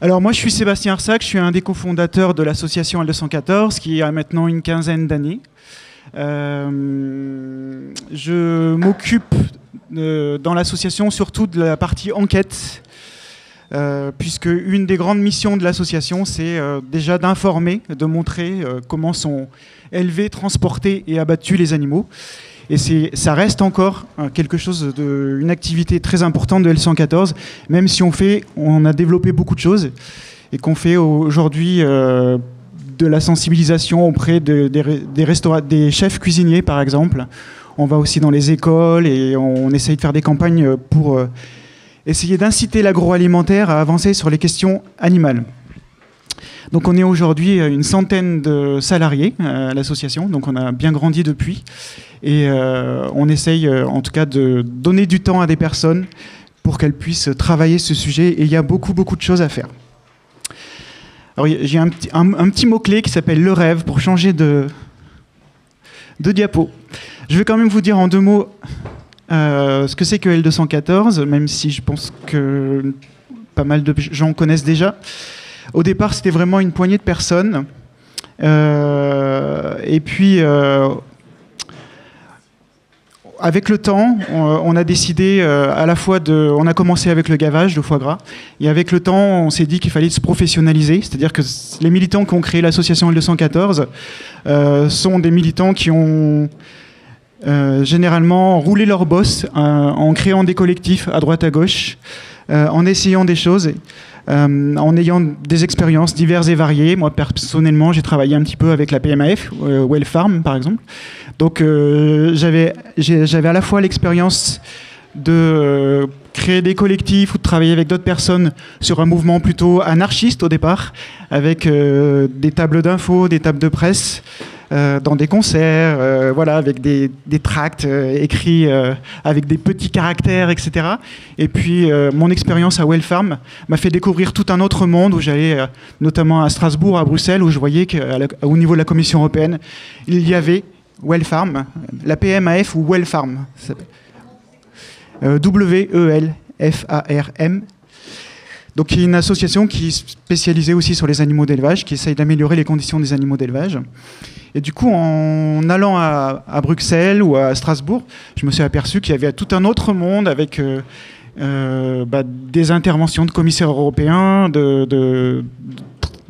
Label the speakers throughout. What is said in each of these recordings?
Speaker 1: Alors moi je suis Sébastien Arsac, je suis un des cofondateurs de l'association L214 qui a maintenant une quinzaine d'années. Je m'occupe dans l'association surtout de la partie enquête, puisque une des grandes missions de l'association c'est déjà d'informer, de montrer comment sont élevés, transportés et abattus les animaux. Et ça reste encore une activité très importante de L114, même si on a développé beaucoup de choses et qu'on fait aujourd'hui de la sensibilisation auprès des chefs cuisiniers, par exemple. On va aussi dans les écoles et on essaye de faire des campagnes pour essayer d'inciter l'agroalimentaire à avancer sur les questions animales. Donc on est aujourd'hui une centaine de salariés à l'association, donc on a bien grandi depuis. Et on essaye en tout cas de donner du temps à des personnes pour qu'elles puissent travailler ce sujet. Et il y a beaucoup de choses à faire. Alors j'ai un petit mot-clé qui s'appelle le rêve pour changer de diapo. Je vais quand même vous dire en 2 mots ce que c'est que L214, même si je pense que pas mal de gens connaissent déjà. Au départ, c'était vraiment une poignée de personnes. Et puis, avec le temps, on a décidé à la fois on a commencé avec le gavage de foie gras. Et avec le temps, on s'est dit qu'il fallait se professionnaliser. C'est-à-dire que les militants qui ont créé l'association L214 sont des militants qui ont généralement roulé leur bosse en créant des collectifs à droite à gauche, en essayant des choses. En ayant des expériences diverses et variées. Moi, personnellement, j'ai travaillé un petit peu avec la PMAF, Well Farm, par exemple. Donc, j'avais à la fois l'expérience de créer des collectifs ou de travailler avec d'autres personnes sur un mouvement plutôt anarchiste au départ, avec des tables d'infos, des tables de presse, dans des concerts, voilà, avec des tracts écrits avec des petits caractères, etc. Et puis, mon expérience à Well Farm m'a fait découvrir tout un autre monde où j'allais notamment à Strasbourg, à Bruxelles, où je voyais qu'au niveau de la Commission européenne, il y avait Well Farm, la PMAF ou Well Farm, ça s'appelle. WELFARM. Donc, il y a une association qui est spécialisée aussi sur les animaux d'élevage, qui essaye d'améliorer les conditions des animaux d'élevage. Et du coup, en allant à Bruxelles ou à Strasbourg, je me suis aperçu qu'il y avait tout un autre monde avec des interventions de commissaires européens,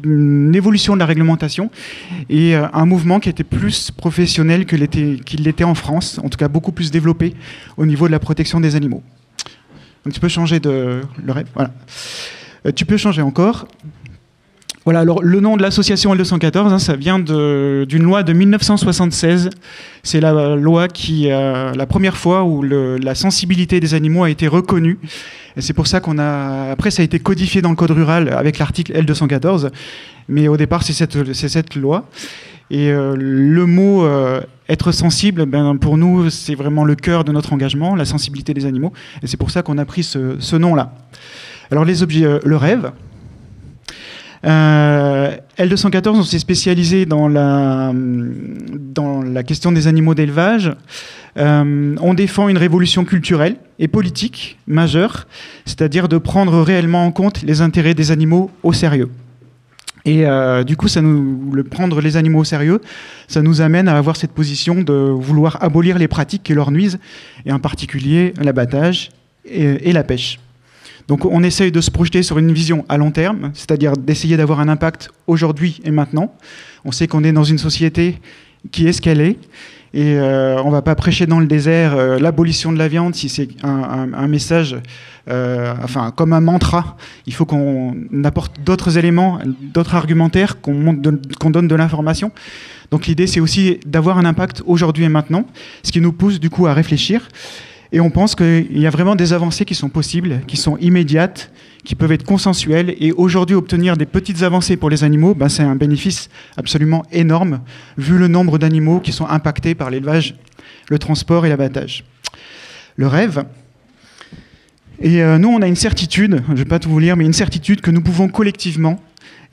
Speaker 1: une évolution de la réglementation et un mouvement qui était plus professionnel qu'il l'était en France, en tout cas beaucoup plus développé au niveau de la protection des animaux. Donc tu peux changer le rêve, voilà. Tu peux changer encore. Voilà, alors le nom de l'association L214, ça vient d'une loi de 1976. C'est la loi la première fois où la sensibilité des animaux a été reconnue. Et c'est pour ça après ça a été codifié dans le code rural avec l'article L214. Mais au départ, c'est cette loi. Et le mot être sensible, pour nous, c'est vraiment le cœur de notre engagement, la sensibilité des animaux. Et c'est pour ça qu'on a pris ce nom-là. Alors les objets, le rêve. L214, on s'est spécialisé dans la question des animaux d'élevage. On défend une révolution culturelle et politique majeure, c'est-à-dire de prendre réellement en compte les intérêts des animaux au sérieux. Et du coup, prendre les animaux au sérieux, ça nous amène à avoir cette position de vouloir abolir les pratiques qui leur nuisent, et en particulier l'abattage et la pêche. Donc on essaye de se projeter sur une vision à long terme, c'est-à-dire d'essayer d'avoir un impact aujourd'hui et maintenant. On sait qu'on est dans une société qui est ce qu'elle est, et on ne va pas prêcher dans le désert l'abolition de la viande si c'est un message, comme un mantra. Il faut qu'on apporte d'autres éléments, d'autres argumentaires, qu'on donne de l'information. Donc l'idée, c'est aussi d'avoir un impact aujourd'hui et maintenant, ce qui nous pousse du coup à réfléchir. Et on pense qu'il y a vraiment des avancées qui sont possibles, qui sont immédiates, qui peuvent être consensuelles. Et aujourd'hui, obtenir des petites avancées pour les animaux, c'est un bénéfice absolument énorme, vu le nombre d'animaux qui sont impactés par l'élevage, le transport et l'abattage. Le rêve. Et nous, on a une certitude, je ne vais pas tout vous lire, mais une certitude que nous pouvons collectivement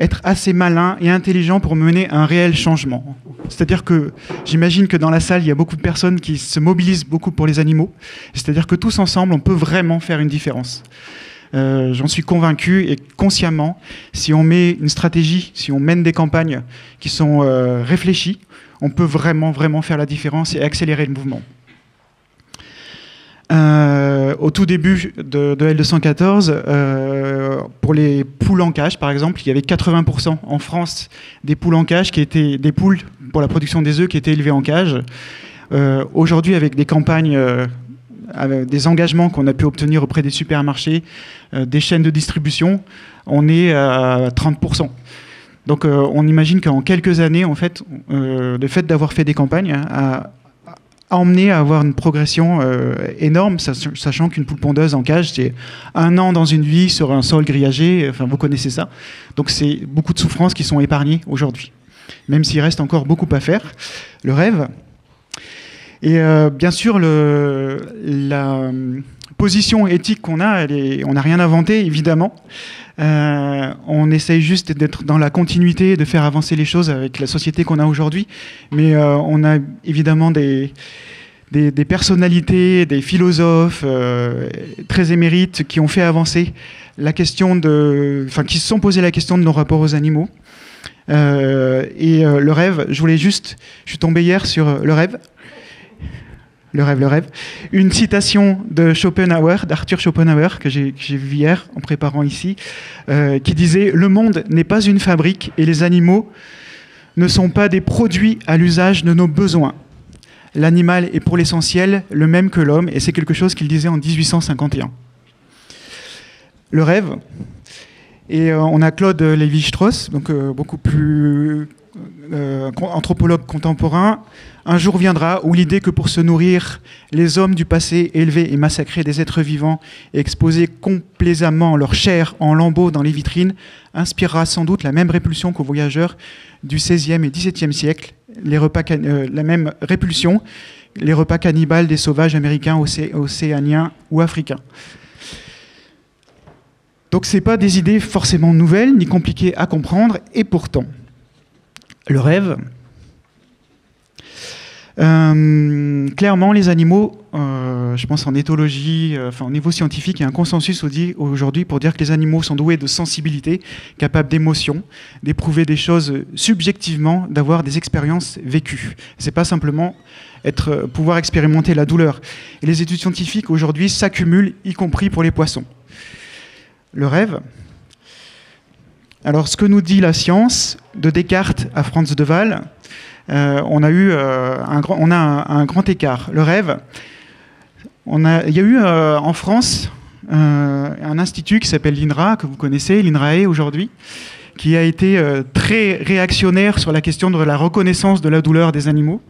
Speaker 1: être assez malins et intelligents pour mener un réel changement. C'est-à-dire que j'imagine que dans la salle, il y a beaucoup de personnes qui se mobilisent beaucoup pour les animaux. C'est-à-dire que tous ensemble, on peut vraiment faire une différence. J'en suis convaincu, et consciemment, si on met une stratégie, si on mène des campagnes qui sont réfléchies, on peut vraiment, vraiment faire la différence et accélérer le mouvement. Au tout début de L214, pour les poules en cage, par exemple, il y avait 80% en France des poules en cage qui étaient des poules pour la production des œufs qui étaient élevées en cage. Aujourd'hui, avec des campagnes, avec des engagements qu'on a pu obtenir auprès des supermarchés, des chaînes de distribution, on est à 30%. Donc on imagine qu'en quelques années, en fait, le fait d'avoir fait des campagnes a emmené à avoir une progression énorme, sachant qu'une poule pondeuse en cage, c'est 1 an dans une vie sur un sol grillagé, enfin vous connaissez ça. Donc c'est beaucoup de souffrances qui sont épargnées aujourd'hui, même s'il reste encore beaucoup à faire. Le rêve. Et bien sûr, la position éthique qu'on a, on n'a rien inventé, évidemment. On essaye juste d'être dans la continuité, de faire avancer les choses avec la société qu'on a aujourd'hui. Mais on a évidemment des personnalités, des philosophes très émérites qui ont fait avancer la question qui se sont posé la question de nos rapports aux animaux. Le rêve, je suis tombé hier sur le rêve. Le rêve. Une citation de Schopenhauer, d'Arthur Schopenhauer, que j'ai vu hier en préparant ici, qui disait « Le monde n'est pas une fabrique et les animaux ne sont pas des produits à l'usage de nos besoins. L'animal est pour l'essentiel le même que l'homme » et c'est quelque chose qu'il disait en 1851. Le rêve. Et on a Claude Lévi-Strauss, donc beaucoup plus anthropologue contemporain. Un jour viendra où l'idée que pour se nourrir, les hommes du passé élevaient et massacraient des êtres vivants et exposaient complaisamment leur chair en lambeaux dans les vitrines inspirera sans doute la même répulsion qu'aux voyageurs du XVIe et XVIIe siècle, la même répulsion, les repas cannibales des sauvages américains, océaniens ou africains. Donc ce n'est pas des idées forcément nouvelles ni compliquées à comprendre, et pourtant, le rêve. Clairement, les animaux, je pense en éthologie, au niveau scientifique, il y a un consensus aujourd'hui pour dire que les animaux sont doués de sensibilité, capables d'émotion, d'éprouver des choses subjectivement, d'avoir des expériences vécues. C'est pas simplement pouvoir expérimenter la douleur. Et les études scientifiques aujourd'hui s'accumulent, y compris pour les poissons. Le rêve. Alors, ce que nous dit la science, de Descartes à Franz de Waal, on a un grand écart. Le rêve, il y a eu en France un institut qui s'appelle l'INRA, que vous connaissez, l'INRAE aujourd'hui, qui a été très réactionnaire sur la question de la reconnaissance de la douleur des animaux.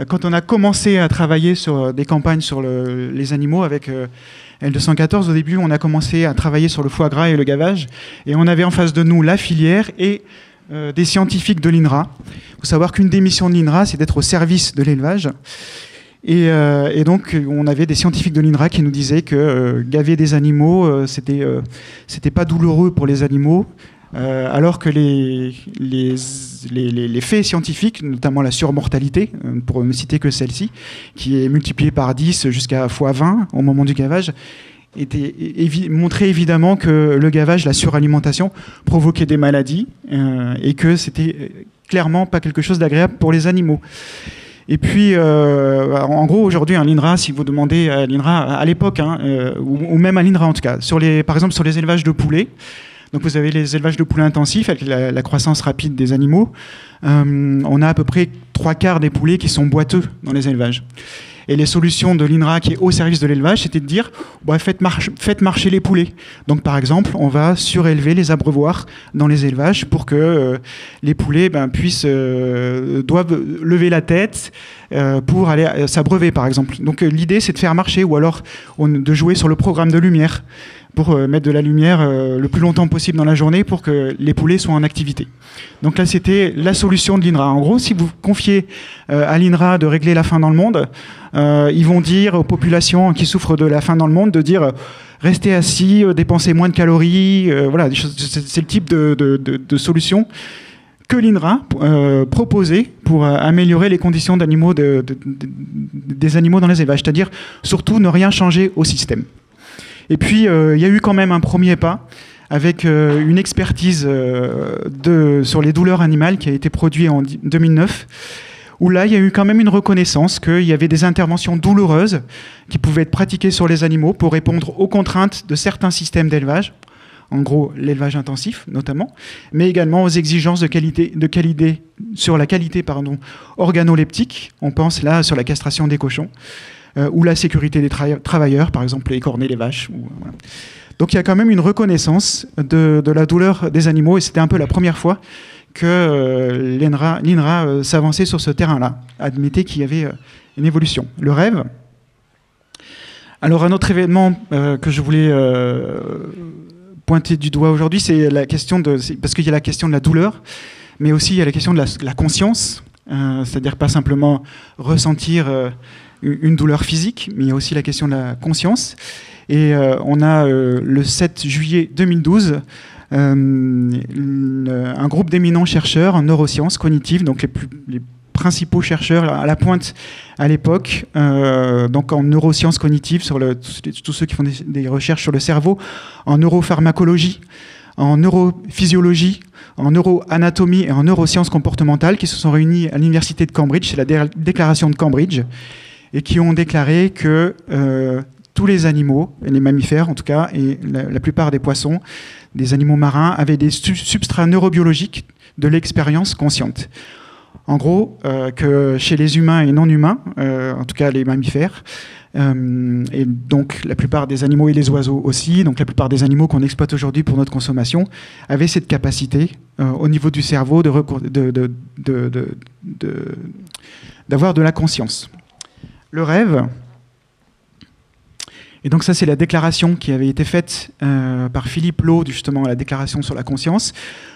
Speaker 1: Quand on a commencé à travailler sur des campagnes sur les animaux avec L214, au début, on a commencé à travailler sur le foie gras et le gavage, et on avait en face de nous la filière et des scientifiques de l'INRA. Il faut savoir qu'une des missions de l'INRA, c'est d'être au service de l'élevage. Et donc, on avait des scientifiques de l'INRA qui nous disaient que gaver des animaux, c'était pas douloureux pour les animaux, alors que les faits scientifiques, notamment la surmortalité, pour ne citer que celle-ci, qui est multipliée par 10 jusqu'à x20 au moment du gavage, montrait évidemment que le gavage, la suralimentation, provoquait des maladies et que c'était clairement pas quelque chose d'agréable pour les animaux. Et puis, en gros, aujourd'hui, l'INRA, si vous demandez à l'INRA, à l'époque, ou même à l'INRA en tout cas, par exemple sur les élevages de poulets, donc vous avez les élevages de poulets intensifs avec la croissance rapide des animaux, on a à peu près 3/4 des poulets qui sont boiteux dans les élevages. Et les solutions de l'INRA qui est au service de l'élevage, c'était de dire faites marcher les poulets. Donc par exemple, on va surélever les abreuvoirs dans les élevages pour que les poulets doivent lever la tête pour aller s'abreuver par exemple. Donc l'idée c'est de faire marcher ou alors de jouer sur le programme de lumière pour mettre de la lumière le plus longtemps possible dans la journée pour que les poulets soient en activité. Donc là, c'était la solution de l'INRA. En gros, si vous confiez à l'INRA de régler la faim dans le monde, ils vont dire aux populations qui souffrent de la faim dans le monde de dire restez assis, dépensez moins de calories. Voilà, c'est le type de solution que l'INRA proposait pour améliorer les conditions des animaux dans les élevages. C'est-à-dire, surtout, ne rien changer au système. Et puis, il y a eu quand même un premier pas avec une expertise sur les douleurs animales qui a été produite en 2009, où là, il y a eu quand même une reconnaissance qu'il y avait des interventions douloureuses qui pouvaient être pratiquées sur les animaux pour répondre aux contraintes de certains systèmes d'élevage, en gros l'élevage intensif notamment, mais également aux exigences sur la qualité organoleptique. On pense là sur la castration des cochons, ou la sécurité des travailleurs, par exemple écorner les vaches. Voilà. Donc il y a quand même une reconnaissance de la douleur des animaux, et c'était un peu la première fois que l'INRA s'avançait sur ce terrain-là, admettait qu'il y avait une évolution. Le rêve. Alors un autre événement que je voulais pointer du doigt aujourd'hui, c'est la question parce qu'il y a la question de la douleur, mais aussi il y a la question de la conscience, c'est-à-dire pas simplement ressentir une douleur physique, mais il y a aussi la question de la conscience. Et on a le 7 juillet 2012 un groupe d'éminents chercheurs en neurosciences cognitives, donc les principaux chercheurs à la pointe à l'époque, donc en neurosciences cognitives, tous ceux qui font des recherches sur le cerveau, en neuropharmacologie, en neurophysiologie, en neuroanatomie et en neurosciences comportementales, qui se sont réunis à l'université de Cambridge, c'est la déclaration de Cambridge, et qui ont déclaré que tous les animaux, les mammifères en tout cas, et la plupart des poissons, des animaux marins, avaient des substrats neurobiologiques de l'expérience consciente. En gros, que chez les humains et non humains, en tout cas les mammifères, et donc la plupart des animaux et les oiseaux aussi, donc la plupart des animaux qu'on exploite aujourd'hui pour notre consommation, avaient cette capacité au niveau du cerveau d'avoir de la conscience. Le rêve. Et donc ça, c'est la déclaration qui avait été faite par Philippe Lowe, justement, la déclaration sur la conscience.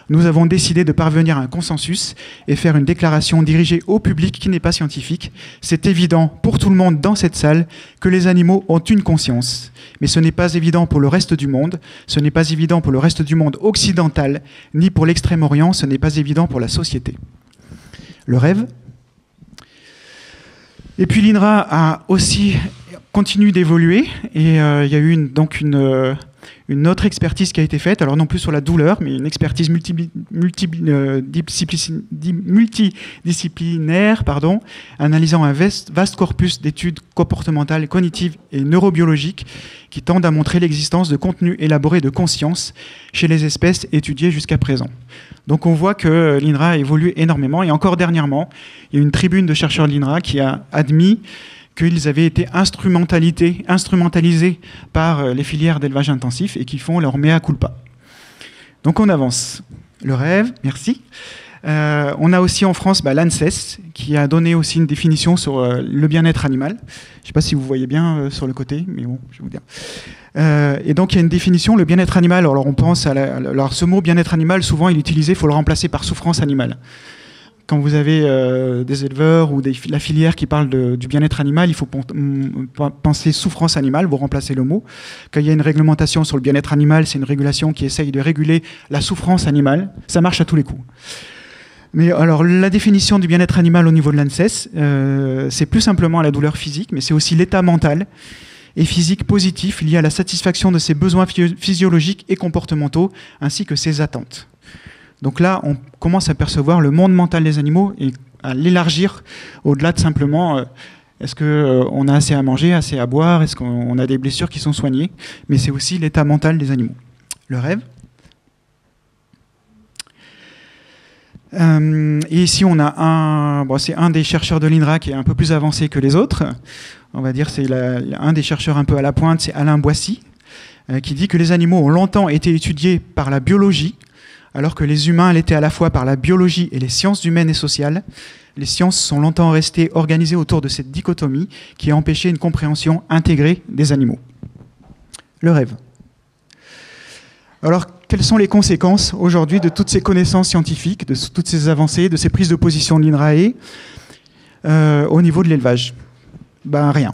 Speaker 1: Nous avons décidé de parvenir à un consensus et faire une déclaration dirigée au public qui n'est pas scientifique. C'est évident pour tout le monde dans cette salle que les animaux ont une conscience. Mais ce n'est pas évident pour le reste du monde, ce n'est pas évident pour le reste du monde occidental, ni pour l'Extrême-Orient, ce n'est pas évident pour la société. Le rêve. Et puis l'INRA a aussi continue d'évoluer, et il y a eu donc une autre expertise qui a été faite, alors non plus sur la douleur, mais une expertise multidisciplinaire, analysant un vaste corpus d'études comportementales, cognitives et neurobiologiques qui tendent à montrer l'existence de contenus élaborés de conscience chez les espèces étudiées jusqu'à présent. Donc on voit que l'INRA a évolué énormément, et encore dernièrement, il y a une tribune de chercheurs de l'INRA qui a admis qu'ils avaient été instrumentalisés par les filières d'élevage intensif et qui font leur mea culpa. Donc on avance. Le rêve, merci. On a aussi en France l'ANSES qui a donné aussi une définition sur le bien-être animal. Je ne sais pas si vous voyez bien sur le côté, mais bon, je vais vous dire. Et donc il y a une définition, le bien-être animal. Alors on pense alors ce mot bien-être animal, souvent il est utilisé, il faut le remplacer par souffrance animale. Quand vous avez des éleveurs ou la filière qui parle du bien-être animal, il faut penser souffrance animale, vous remplacez le mot. Quand il y a une réglementation sur le bien-être animal, c'est une régulation qui essaye de réguler la souffrance animale. Ça marche à tous les coups. Mais alors, la définition du bien-être animal au niveau de l'ANSES, c'est plus simplement la douleur physique, mais c'est aussi l'état mental et physique positif lié à la satisfaction de ses besoins physiologiques et comportementaux, ainsi que ses attentes. Donc là, on commence à percevoir le monde mental des animaux et à l'élargir au-delà de simplement est-ce qu'on a assez à manger, assez à boire, est-ce qu'on a des blessures qui sont soignées, mais c'est aussi l'état mental des animaux. Le rêve. Et ici, on a c'est un des chercheurs de l'INRA qui est un peu plus avancé que les autres. On va dire c'est un des chercheurs un peu à la pointe, c'est Alain Boissy, qui dit que les animaux ont longtemps été étudiés par la biologie, alors que les humains l'étaient à la fois par la biologie et les sciences humaines et sociales. Les sciences sont longtemps restées organisées autour de cette dichotomie qui a empêché une compréhension intégrée des animaux. Le rêve. Alors, quelles sont les conséquences aujourd'hui de toutes ces connaissances scientifiques, de toutes ces avancées, de ces prises de position de l'INRAE au niveau de l'élevage? Rien.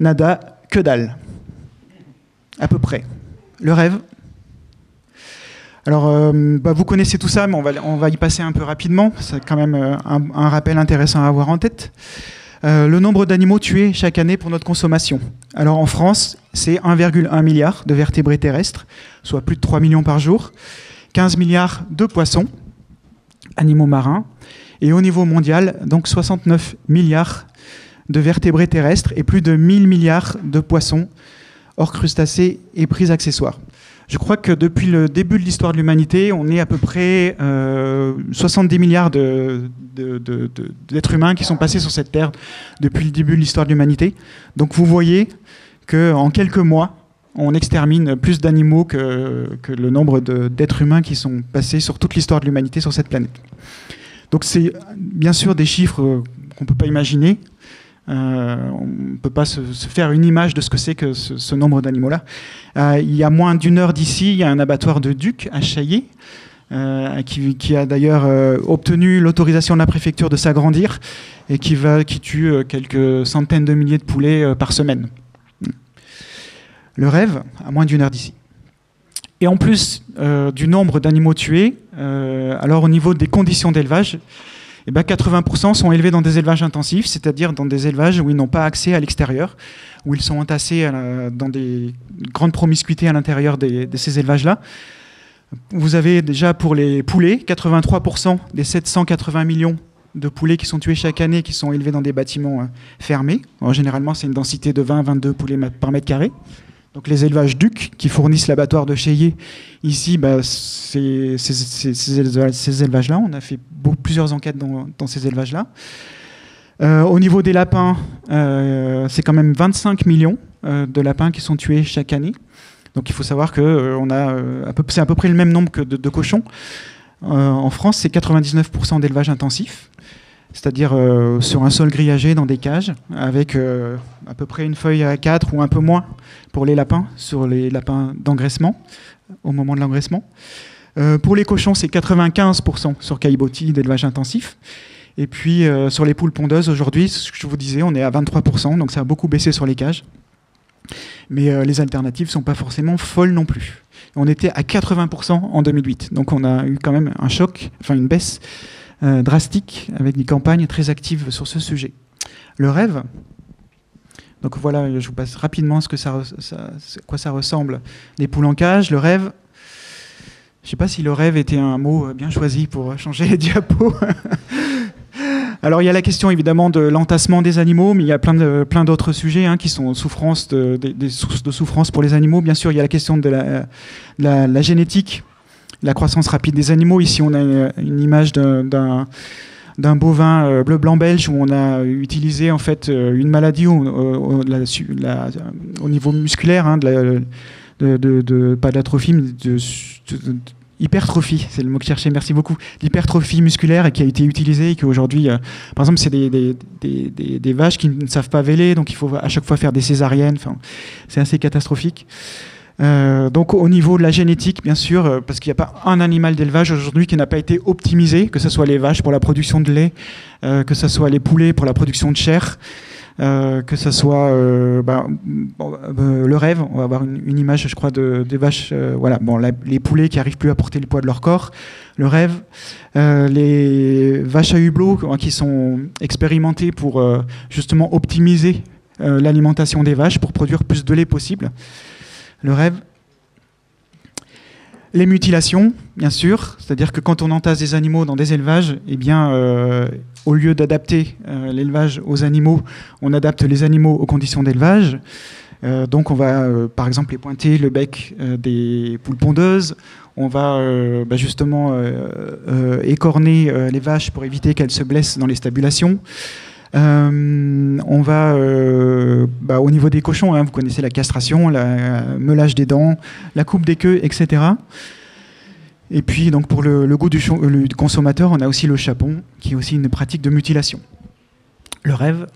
Speaker 1: Nada, que dalle. À peu près. Le rêve. Alors, vous connaissez tout ça, mais on va y passer un peu rapidement. C'est quand même un rappel intéressant à avoir en tête. Le nombre d'animaux tués chaque année pour notre consommation. Alors en France, c'est 1,1 milliard de vertébrés terrestres, soit plus de 3 millions par jour, 15 milliards de poissons, animaux marins, et au niveau mondial, donc 69 milliards de vertébrés terrestres et plus de 1000 milliards de poissons, hors crustacés et prises accessoires. Je crois que depuis le début de l'histoire de l'humanité, on est à peu près 70 milliards d'êtres humains qui sont passés sur cette terre depuis le début de l'histoire de l'humanité. Donc vous voyez qu'en quelques mois, on extermine plus d'animaux que le nombre d'êtres humains qui sont passés sur toute l'histoire de l'humanité sur cette planète. Donc c'est bien sûr des chiffres qu'on ne peut pas imaginer. On ne peut pas se faire une image de ce que c'est que ce nombre d'animaux-là. Il y a moins d'une heure d'ici, il y a un abattoir de Duc à Chaillé, qui a d'ailleurs obtenu l'autorisation de la préfecture de s'agrandir et qui tue quelques centaines de milliers de poulets par semaine. Le Rêve, à moins d'une heure d'ici. Et en plus du nombre d'animaux tués, alors au niveau des conditions d'élevage, eh ben 80% sont élevés dans des élevages intensifs, c'est-à-dire dans des élevages où ils n'ont pas accès à l'extérieur, où ils sont entassés dans des grandes promiscuités à l'intérieur de ces élevages-là. Vous avez déjà pour les poulets, 83% des 780 millions de poulets qui sont tués chaque année, qui sont élevés dans des bâtiments fermés. Alors, généralement, c'est une densité de 20-22 poulets par mètre carré. Donc les élevages Duc, qui fournissent l'abattoir de Chaillé, ici, ces élevages-là, on a fait plusieurs enquêtes dans ces élevages-là. Au niveau des lapins, c'est quand même 25 millions de lapins qui sont tués chaque année. Donc il faut savoir que c'est à peu près le même nombre que de cochons. En France, c'est 99% d'élevage intensif, c'est-à-dire sur un sol grillagé dans des cages, avec à peu près une feuille à 4 ou un peu moins pour les lapins, sur les lapins d'engraissement, au moment de l'engraissement. Pour les cochons, c'est 95% sur caillebotis d'élevage intensif. Et puis sur les poules pondeuses, aujourd'hui, ce que je vous disais, on est à 23%, donc ça a beaucoup baissé sur les cages. Mais les alternatives ne sont pas forcément folles non plus. On était à 80% en 2008, donc on a eu quand même un choc, enfin une baisse drastique, avec des campagnes très actives sur ce sujet. Le Rêve, donc voilà, je vous passe rapidement quoi ça ressemble. Des poules en cage, le Rêve. Je ne sais pas si le rêve était un mot bien choisi pour changer les diapos. Alors il y a la question évidemment de l'entassement des animaux, mais il y a plein d'autres sujets qui sont des sources de souffrance pour les animaux. Bien sûr, il y a la question de la génétique, la croissance rapide des animaux. Ici, on a une image d'un bovin bleu blanc belge où on a utilisé en fait une maladie au niveau musculaire, pas d'atrophie, mais de hypertrophie, c'est le mot que je cherchais, merci beaucoup, l'hypertrophie musculaire, et qui a été utilisée, et qu'aujourd'hui, par exemple, c'est des vaches qui ne savent pas véler, donc il faut à chaque fois faire des césariennes, enfin, c'est assez catastrophique. Donc au niveau de la génétique, bien sûr, parce qu'il n'y a pas un animal d'élevage aujourd'hui qui n'a pas été optimisé, que ce soit les vaches pour la production de lait, que ce soit les poulets pour la production de chair, que ce soit le rêve, on va avoir une image, je crois, des vaches, les poulets qui n'arrivent plus à porter le poids de leur corps, le rêve, les vaches à hublot qui sont expérimentées pour justement optimiser l'alimentation des vaches pour produire plus de lait possible, le rêve. Les mutilations, bien sûr, c'est-à-dire que quand on entasse des animaux dans des élevages, eh bien, au lieu d'adapter l'élevage aux animaux, on adapte les animaux aux conditions d'élevage. Donc on va, par exemple, épointer le bec des poules pondeuses. On va justement écorner les vaches pour éviter qu'elles se blessent dans les stabulations. On va, au niveau des cochons, vous connaissez la castration, le meulage des dents, la coupe des queues, etc. Et puis, donc, pour le goût du consommateur, on a aussi le chapon, qui est aussi une pratique de mutilation. Le rêve.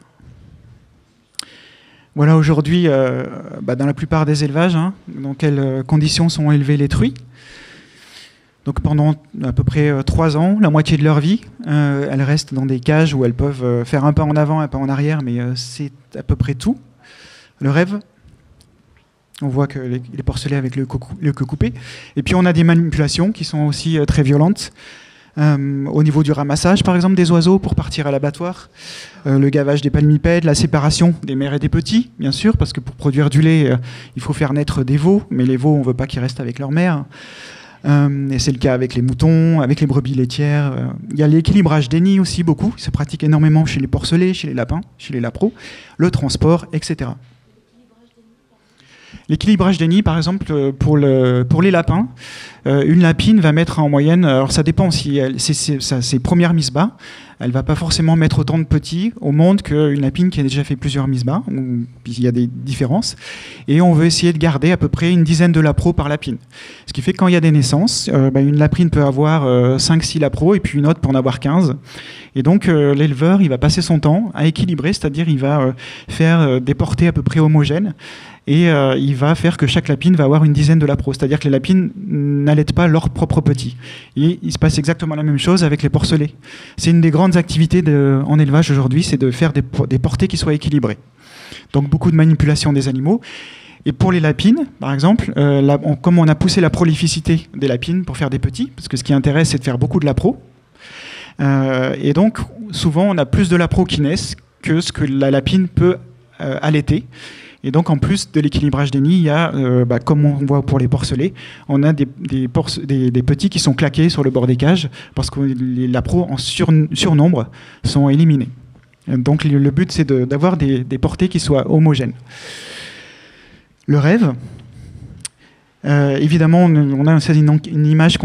Speaker 1: Voilà, aujourd'hui, dans la plupart des élevages, dans quelles conditions sont élevés les truies. Donc pendant à peu près 3 ans, la moitié de leur vie, elles restent dans des cages où elles peuvent faire un pas en avant, un pas en arrière, mais c'est à peu près tout. Le rêve, on voit que les porcelets avec le queue coupée. Et puis on a des manipulations qui sont aussi très violentes. Au niveau du ramassage, par exemple, des oiseaux pour partir à l'abattoir, le gavage des palmipèdes, la séparation des mères et des petits, bien sûr, parce que pour produire du lait, il faut faire naître des veaux, mais les veaux, on ne veut pas qu'ils restent avec leur mère. Et c'est le cas avec les moutons, avec les brebis laitières. Il y a l'équilibrage des nids aussi, beaucoup. Ça se pratique énormément chez les porcelets, chez les lapins, chez les lapros, le transport, etc. L'équilibrage des nids, par exemple, pour les lapins, une lapine va mettre en moyenne, alors ça dépend si c'est ses premières mises bas, elle ne va pas forcément mettre autant de petits au monde qu'une lapine qui a déjà fait plusieurs mises bas, il y a des différences, et on veut essayer de garder à peu près une dizaine de lapros par lapine. Ce qui fait que quand il y a des naissances, une lapine peut avoir 5-6 lapros et puis une autre peut en avoir 15. Et donc l'éleveur, il va passer son temps à équilibrer, c'est-à-dire il va faire des portées à peu près homogènes, et il va faire que chaque lapine va avoir une dizaine de lapros, c'est-à-dire que les lapines n'allaitent pas leurs propres petits. Et il se passe exactement la même chose avec les porcelets. C'est une des grandes activités en élevage aujourd'hui, c'est de faire des portées qui soient équilibrées. Donc beaucoup de manipulation des animaux. Et pour les lapines, par exemple, comme on a poussé la prolificité des lapines pour faire des petits, parce que ce qui intéresse, c'est de faire beaucoup de lapros, et donc souvent on a plus de lapros qui naissent que ce que la lapine peut allaiter. Et donc, en plus de l'équilibrage des nids, il y a, comme on voit pour les porcelets, on a des petits qui sont claqués sur le bord des cages parce que les lapros en surnombre sont éliminés. Donc, le but, c'est d'avoir des portées qui soient homogènes. Le rêve, évidemment, on a une image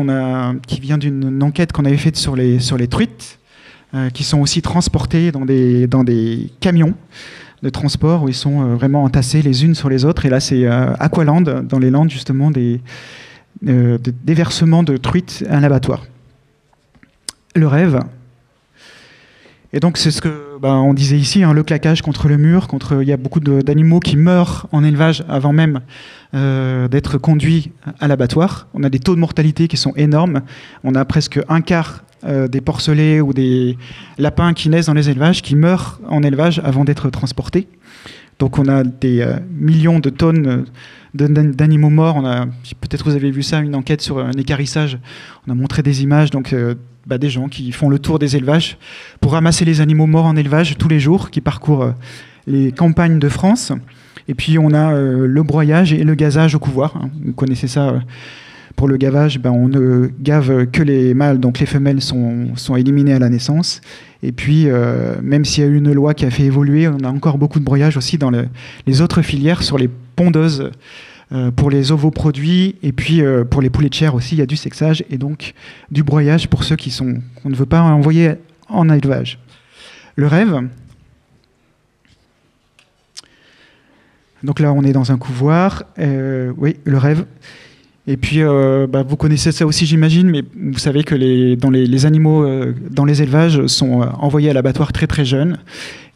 Speaker 1: qui vient d'une enquête qu'on avait faite sur les truites, qui sont aussi transportées dans des camions de transport où ils sont vraiment entassés les unes sur les autres. Et là, c'est Aqualand, dans les Landes, justement, des déversements de truites à l'abattoir. Le rêve. Et donc, c'est ce que on disait ici, le claquage contre le mur. Il y a beaucoup d'animaux qui meurent en élevage avant même d'être conduits à l'abattoir. On a des taux de mortalité qui sont énormes. On a presque un quart des porcelets ou des lapins qui naissent dans les élevages, qui meurent en élevage avant d'être transportés. Donc on a des millions de tonnes d'animaux morts. Peut-être vous avez vu ça, une enquête sur un équarrissage. On a montré des images, donc des gens qui font le tour des élevages pour ramasser les animaux morts en élevage tous les jours, qui parcourent les campagnes de France. Et puis on a le broyage et le gazage au couvoir. Vous connaissez ça. Pour le gavage, on ne gave que les mâles, donc les femelles sont éliminées à la naissance. Et puis, même s'il y a eu une loi qui a fait évoluer, on a encore beaucoup de broyage aussi dans les autres filières, sur les pondeuses, pour les ovoproduits, et puis pour les poulets de chair aussi, il y a du sexage, et donc du broyage pour ceux qu'on ne veut pas envoyer en élevage. Le rêve. Donc là, on est dans un couvoir. Oui, le rêve. Et puis, vous connaissez ça aussi, j'imagine, mais vous savez que les animaux dans les élevages sont envoyés à l'abattoir très très jeunes.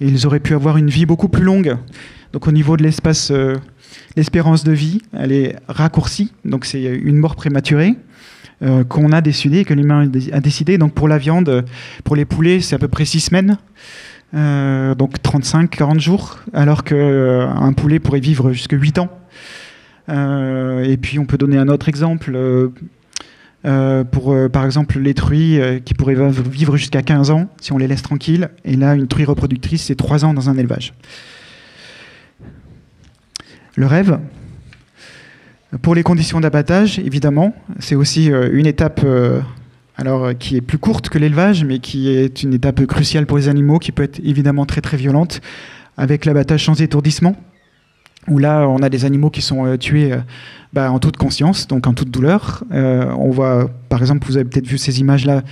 Speaker 1: Et ils auraient pu avoir une vie beaucoup plus longue. Donc au niveau de l'espace, l'espérance de vie, elle est raccourcie. Donc c'est une mort prématurée qu'on a décidé, que l'humain a décidé. Donc pour la viande, pour les poulets, c'est à peu près 6 semaines. Donc 35-40 jours, alors qu'un poulet pourrait vivre jusqu'à 8 ans. Et puis on peut donner un autre exemple pour par exemple les truies qui pourraient vivre jusqu'à 15 ans si on les laisse tranquilles, et là une truie reproductrice c'est 3 ans dans un élevage. Le rêve, pour les conditions d'abattage, évidemment, c'est aussi une étape qui est plus courte que l'élevage, mais qui est une étape cruciale pour les animaux, qui peut être évidemment très très violente, avec l'abattage sans étourdissement, où là, on a des animaux qui sont tués en toute conscience, donc en toute douleur. On voit, par exemple, vous avez peut-être vu ces images-là,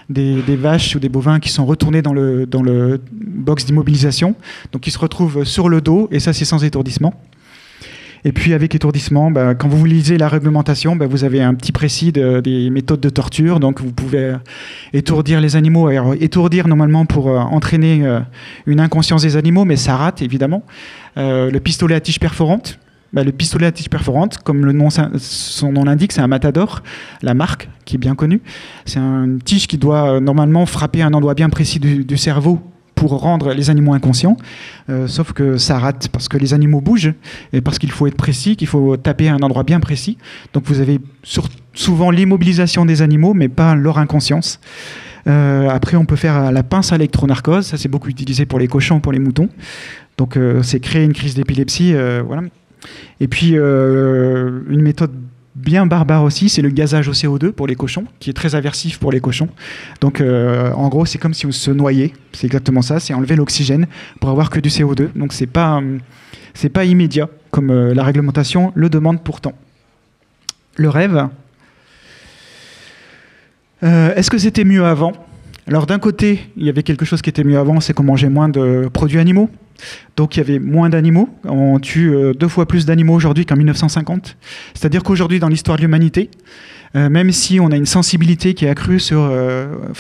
Speaker 1: des vaches ou des bovins qui sont retournés dans le box d'immobilisation, donc ils se retrouvent sur le dos, et ça, c'est sans étourdissement. Et puis, avec étourdissement, quand vous lisez la réglementation, vous avez un petit précis des méthodes de torture, donc vous pouvez étourdir les animaux. Alors, étourdir, normalement, pour entraîner une inconscience des animaux, mais ça rate, évidemment. Le pistolet à tige perforante. Le pistolet à tige perforante, comme son nom l'indique, c'est un Matador, la marque qui est bien connue. C'est une tige qui doit normalement frapper un endroit bien précis du cerveau pour rendre les animaux inconscients, sauf que ça rate parce que les animaux bougent et parce qu'il faut être précis, qu'il faut taper à un endroit bien précis. Donc vous avez souvent l'immobilisation des animaux, mais pas leur inconscience. Après, on peut faire la pince à électronarcose, ça c'est beaucoup utilisé pour les cochons, pour les moutons. Donc c'est créer une crise d'épilepsie, voilà. Et puis une méthode bien barbare aussi, c'est le gazage au CO2 pour les cochons, qui est très aversif pour les cochons. Donc en gros, c'est comme si on se noyait, c'est exactement ça, c'est enlever l'oxygène pour avoir que du CO2. Donc c'est pas immédiat, comme la réglementation le demande pourtant. Le rêve. Est-ce que c'était mieux avant ? Alors d'un côté, il y avait quelque chose qui était mieux avant, c'est qu'on mangeait moins de produits animaux. Donc il y avait moins d'animaux. On tue 2 fois plus d'animaux aujourd'hui qu'en 1950. C'est-à-dire qu'aujourd'hui, dans l'histoire de l'humanité, même si on a une sensibilité qui est accrue sur...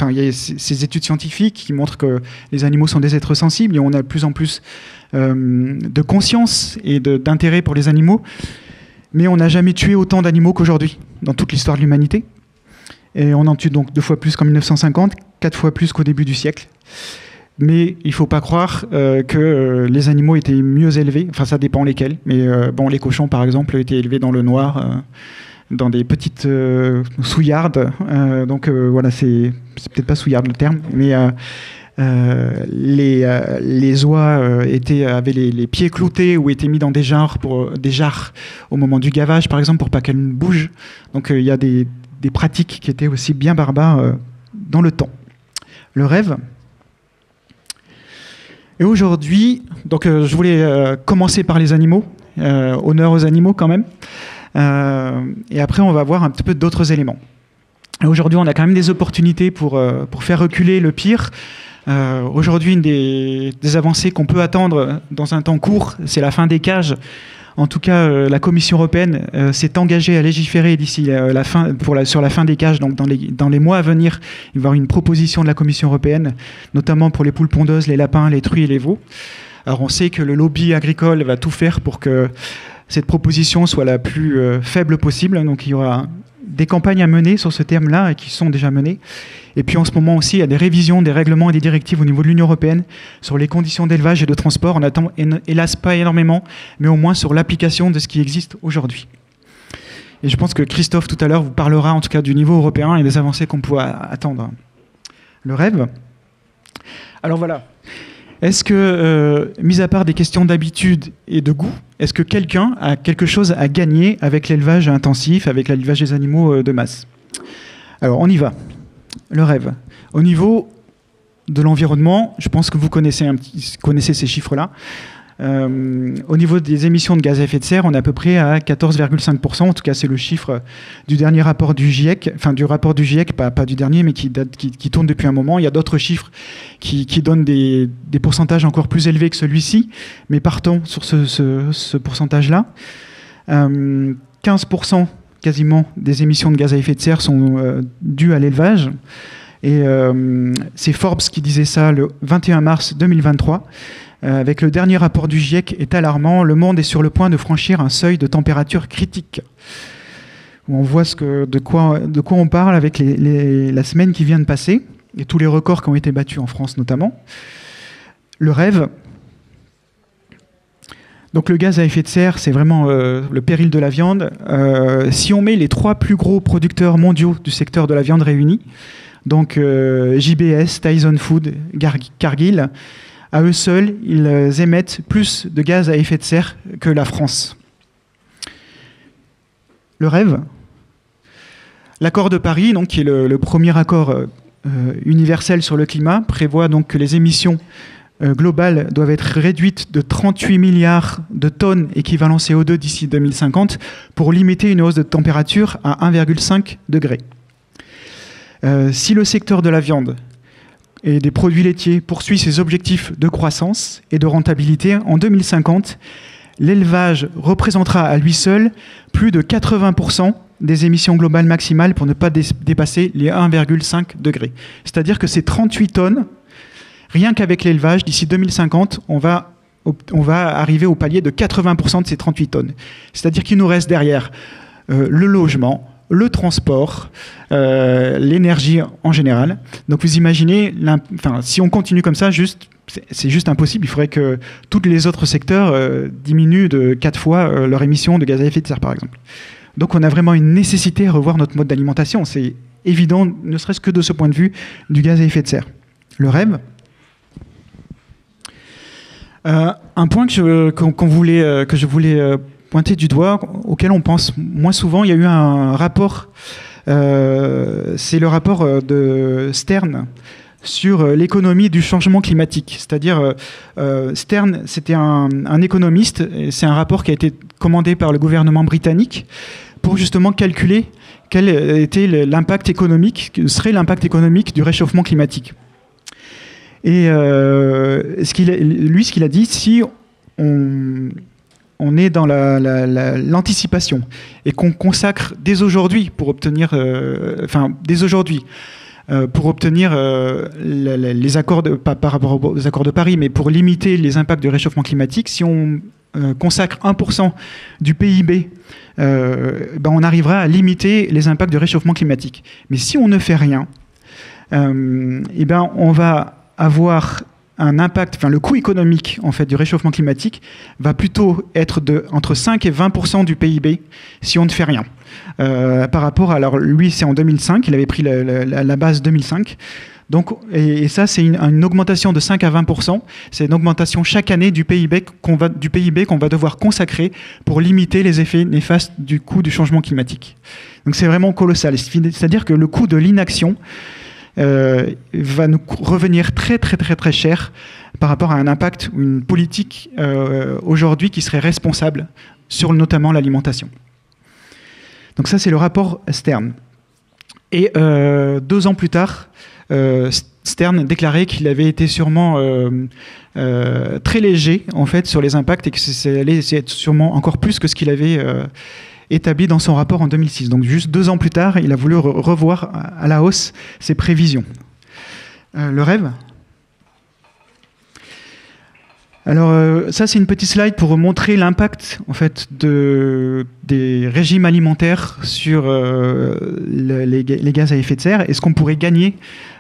Speaker 1: il y a ces études scientifiques qui montrent que les animaux sont des êtres sensibles et on a de plus en plus de conscience et d'intérêt pour les animaux. Mais on n'a jamais tué autant d'animaux qu'aujourd'hui, dans toute l'histoire de l'humanité. Et on en tue donc 2 fois plus qu'en 1950, 4 fois plus qu'au début du siècle. Mais il ne faut pas croire que les animaux étaient mieux élevés. Enfin, ça dépend lesquels. Mais les cochons, par exemple, étaient élevés dans le noir, dans des petites souillardes. Voilà, c'est peut-être pas souillarde le terme, mais les oies avaient les pieds cloutés ou étaient mis dans des jarres au moment du gavage, par exemple, pour pas qu'elles bougent. Donc il y a des pratiques qui étaient aussi bien barbares dans le temps. Le rêve. Et aujourd'hui, donc je voulais commencer par les animaux, honneur aux animaux quand même, et après on va voir un petit peu d'autres éléments. Et aujourd'hui, on a quand même des opportunités pour faire reculer le pire. Aujourd'hui, une des avancées qu'on peut attendre dans un temps court, c'est la fin des cages. En tout cas, la Commission européenne s'est engagée à légiférer d'ici sur la fin des cages. Donc, dans les mois à venir, il va y avoir une proposition de la Commission européenne, notamment pour les poules pondeuses, les lapins, les truies et les veaux. Alors, on sait que le lobby agricole va tout faire pour que cette proposition soit la plus faible possible. Donc, il y aura des campagnes à mener sur ce terme-là et qui sont déjà menées. Et puis en ce moment aussi, il y a des révisions des règlements et des directives au niveau de l'Union européenne sur les conditions d'élevage et de transport. On attend, hélas, pas énormément, mais au moins sur l'application de ce qui existe aujourd'hui. Et je pense que Christophe, tout à l'heure, vous parlera en tout cas du niveau européen et des avancées qu'on peut attendre. Le rêve. Alors voilà. Est-ce que, mis à part des questions d'habitude et de goût, est-ce que quelqu'un a quelque chose à gagner avec l'élevage intensif, avec l'élevage des animaux de masse ? Alors, on y va. Le rêve. Au niveau de l'environnement, je pense que vous connaissez ces chiffres-là. Au niveau des émissions de gaz à effet de serre, on est à peu près à 14,5%. En tout cas, c'est le chiffre du dernier rapport du GIEC, enfin du rapport du GIEC, pas du dernier, mais qui tourne depuis un moment. Il y a d'autres chiffres qui donnent des pourcentages encore plus élevés que celui-ci, mais partons sur ce pourcentage-là. 15% quasiment des émissions de gaz à effet de serre sont dues à l'élevage. Et c'est Forbes qui disait ça le 21 mars 2023. Avec le dernier rapport du GIEC est alarmant, le monde est sur le point de franchir un seuil de température critique. On voit de quoi on parle avec la semaine qui vient de passer, et tous les records qui ont été battus en France notamment. Le rêve. Donc le gaz à effet de serre, c'est vraiment le péril de la viande. Si on met les 3 plus gros producteurs mondiaux du secteur de la viande réunis, donc JBS, Tyson Food, Cargill, à eux seuls, ils émettent plus de gaz à effet de serre que la France. Le rêve. L'accord de Paris, donc, qui est le premier accord universel sur le climat, prévoit donc que les émissions globales doivent être réduites de 38 milliards de tonnes équivalent CO2 d'ici 2050 pour limiter une hausse de température à 1,5 degré. Si le secteur de la viande et des produits laitiers poursuit ses objectifs de croissance et de rentabilité, en 2050, l'élevage représentera à lui seul plus de 80% des émissions globales maximales pour ne pas dépasser les 1,5 degrés. C'est-à-dire que ces 38 tonnes, rien qu'avec l'élevage, d'ici 2050, on va arriver au palier de 80% de ces 38 tonnes. C'est-à-dire qu'il nous reste derrière le logement, le transport, l'énergie en général. Donc vous imaginez, si on continue comme ça, c'est juste impossible. Il faudrait que tous les autres secteurs diminuent de 4 fois leur émission de gaz à effet de serre, par exemple. Donc on a vraiment une nécessité à revoir notre mode d'alimentation. C'est évident, ne serait-ce que de ce point de vue du gaz à effet de serre. Le rêve. Un point que je voulais pointer du doigt, auquel on pense moins souvent, il y a eu un rapport, c'est le rapport de Stern sur l'économie du changement climatique. C'est-à-dire, Stern, c'était un économiste, et c'est un rapport qui a été commandé par le gouvernement britannique pour justement calculer quel était l'impact économique, que serait l'impact économique du réchauffement climatique. Et ce qu'il a dit, si on est dans l'anticipation et qu'on consacre dès aujourd'hui pour obtenir, les accords, pas par rapport aux accords de Paris, mais pour limiter les impacts du réchauffement climatique, si on consacre 1% du PIB, on arrivera à limiter les impacts du réchauffement climatique. Mais si on ne fait rien, on va avoir un impact, le coût économique en fait, du réchauffement climatique va plutôt être entre 5 et 20% du PIB si on ne fait rien. Par rapport, alors lui c'est en 2005, il avait pris la base 2005. Donc, et ça, c'est une augmentation de 5 à 20%. C'est une augmentation chaque année du PIB qu'on va devoir consacrer pour limiter les effets néfastes du coût du changement climatique. Donc c'est vraiment colossal. C'est-à-dire que le coût de l'inaction va nous revenir très très très très cher par rapport à un impact ou une politique aujourd'hui qui serait responsable sur notamment l'alimentation. Donc ça, c'est le rapport Stern. Et 2 ans plus tard, Stern déclarait qu'il avait été sûrement très léger en fait sur les impacts et que ça allait être sûrement encore plus que ce qu'il avait établi dans son rapport en 2006. Donc juste 2 ans plus tard, il a voulu revoir à la hausse ses prévisions. Le rêve. Alors ça, c'est une petite slide pour montrer l'impact en fait des régimes alimentaires sur les gaz à effet de serre et ce qu'on pourrait gagner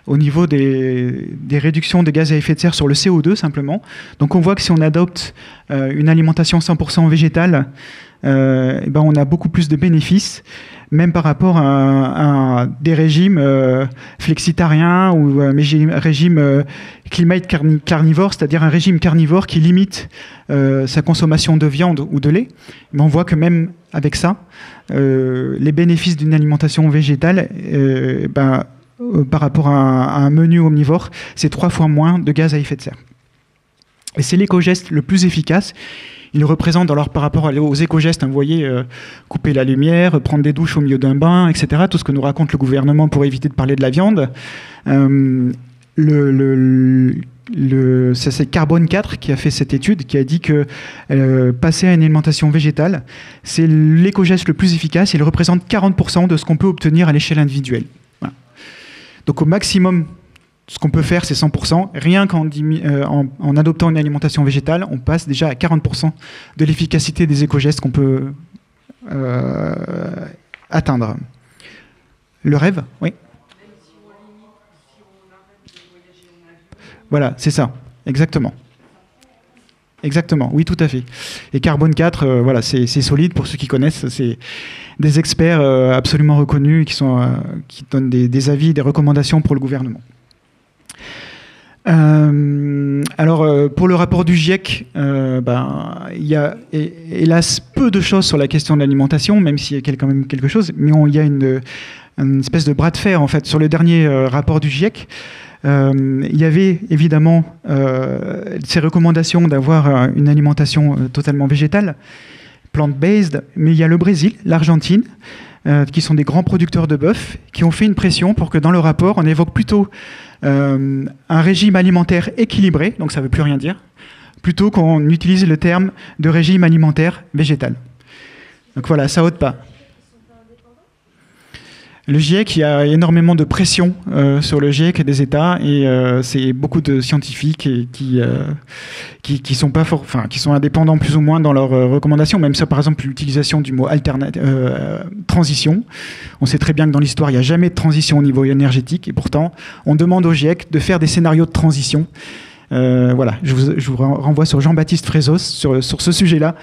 Speaker 1: au niveau des réductions de gaz à effet de serre sur le CO2 simplement. Donc on voit que si on adopte une alimentation 100% végétale, on a beaucoup plus de bénéfices, même par rapport à des régimes flexitariens ou un régime climate carnivore, c'est-à-dire un régime carnivore qui limite sa consommation de viande ou de lait. Mais on voit que même avec ça, les bénéfices d'une alimentation végétale, par rapport à un menu omnivore, c'est 3 fois moins de gaz à effet de serre. Et c'est l'éco-geste le plus efficace. Il représente, alors par rapport aux éco-gestes, vous voyez, couper la lumière, prendre des douches au milieu d'un bain, etc., tout ce que nous raconte le gouvernement pour éviter de parler de la viande. C'est Carbone 4 qui a fait cette étude, qui a dit que passer à une alimentation végétale, c'est l'éco-geste le plus efficace. Il représente 40% de ce qu'on peut obtenir à l'échelle individuelle. Voilà. Donc au maximum, ce qu'on peut faire, c'est 100%. Rien qu'en adoptant une alimentation végétale, on passe déjà à 40% de l'efficacité des éco-gestes qu'on peut atteindre. Le rêve, oui. Voilà, c'est ça, exactement. Exactement, oui, tout à fait. Et Carbone 4, voilà, c'est solide pour ceux qui connaissent. C'est des experts absolument reconnus qui donnent des avis, des recommandations pour le gouvernement. Alors, pour le rapport du GIEC, il y a hélas peu de choses sur la question de l'alimentation, même s'il y a quand même quelque chose, mais il y a une espèce de bras de fer, en fait, sur le dernier rapport du GIEC. Il y avait évidemment ces recommandations d'avoir une alimentation totalement végétale, plant-based, mais il y a le Brésil, l'Argentine, qui sont des grands producteurs de bœuf, qui ont fait une pression pour que dans le rapport, on évoque plutôt un régime alimentaire équilibré, donc ça ne veut plus rien dire, plutôt qu'on utilise le terme de régime alimentaire végétal. Donc voilà, ça ôte pas. Le GIEC, il y a énormément de pression sur le GIEC et des États, et c'est beaucoup de scientifiques qui sont pas qui sont indépendants plus ou moins dans leurs recommandations, même ça, par exemple, l'utilisation du mot transition. On sait très bien que dans l'histoire, il n'y a jamais de transition au niveau énergétique, et pourtant, on demande au GIEC de faire des scénarios de transition. Voilà, je vous renvoie sur Jean-Baptiste Frézos sur ce sujet-là.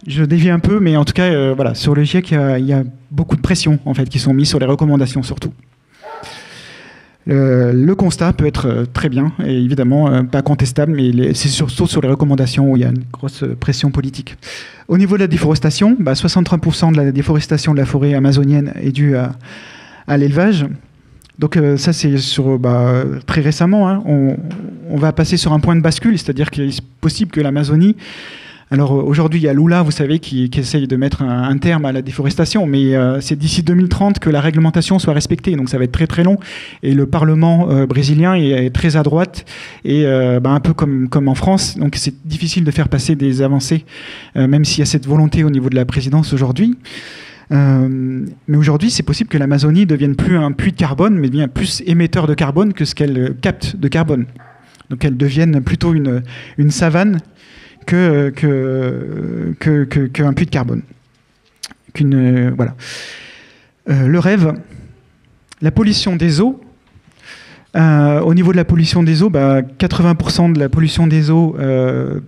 Speaker 1: Je dévie un peu, mais en tout cas, voilà, sur le GIEC, il y a beaucoup de pression en fait, qui sont mises sur les recommandations surtout. Le constat peut être très bien, et évidemment pas contestable, mais c'est surtout sur les recommandations où il y a une grosse pression politique. Au niveau de la déforestation, 63% de la déforestation de la forêt amazonienne est due à l'élevage. Donc ça, c'est sur très récemment. Hein, on va passer sur un point de bascule, c'est-à-dire qu'il est possible que l'Amazonie... Alors aujourd'hui, il y a Lula, vous savez, qui essaye de mettre un terme à la déforestation, mais c'est d'ici 2030 que la réglementation soit respectée, donc ça va être très très long. Et le Parlement brésilien est très à droite, et un peu comme en France, donc c'est difficile de faire passer des avancées, même s'il y a cette volonté au niveau de la présidence aujourd'hui. Mais aujourd'hui, c'est possible que l'Amazonie devienne plus un puits de carbone, mais bien plus émetteur de carbone que ce qu'elle capte de carbone. Donc elle devienne plutôt une savane qu'un puits de carbone. Voilà. Le rêve, la pollution des eaux. Au niveau de la pollution des eaux, 80% de la pollution des eaux,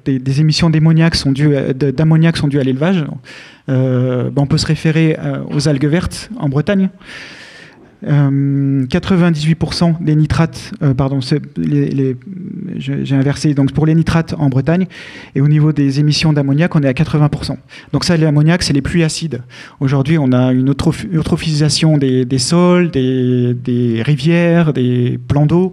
Speaker 1: des émissions d'ammoniac sont dues à l'élevage. On peut se référer aux algues vertes en Bretagne. 98% des nitrates, j'ai inversé, donc pour les nitrates en Bretagne, et au niveau des émissions d'ammoniac, on est à 80%. Donc ça, l'ammoniac, c'est les pluies acides. Aujourd'hui, on a une eutrophisation des sols, des rivières, des plans d'eau,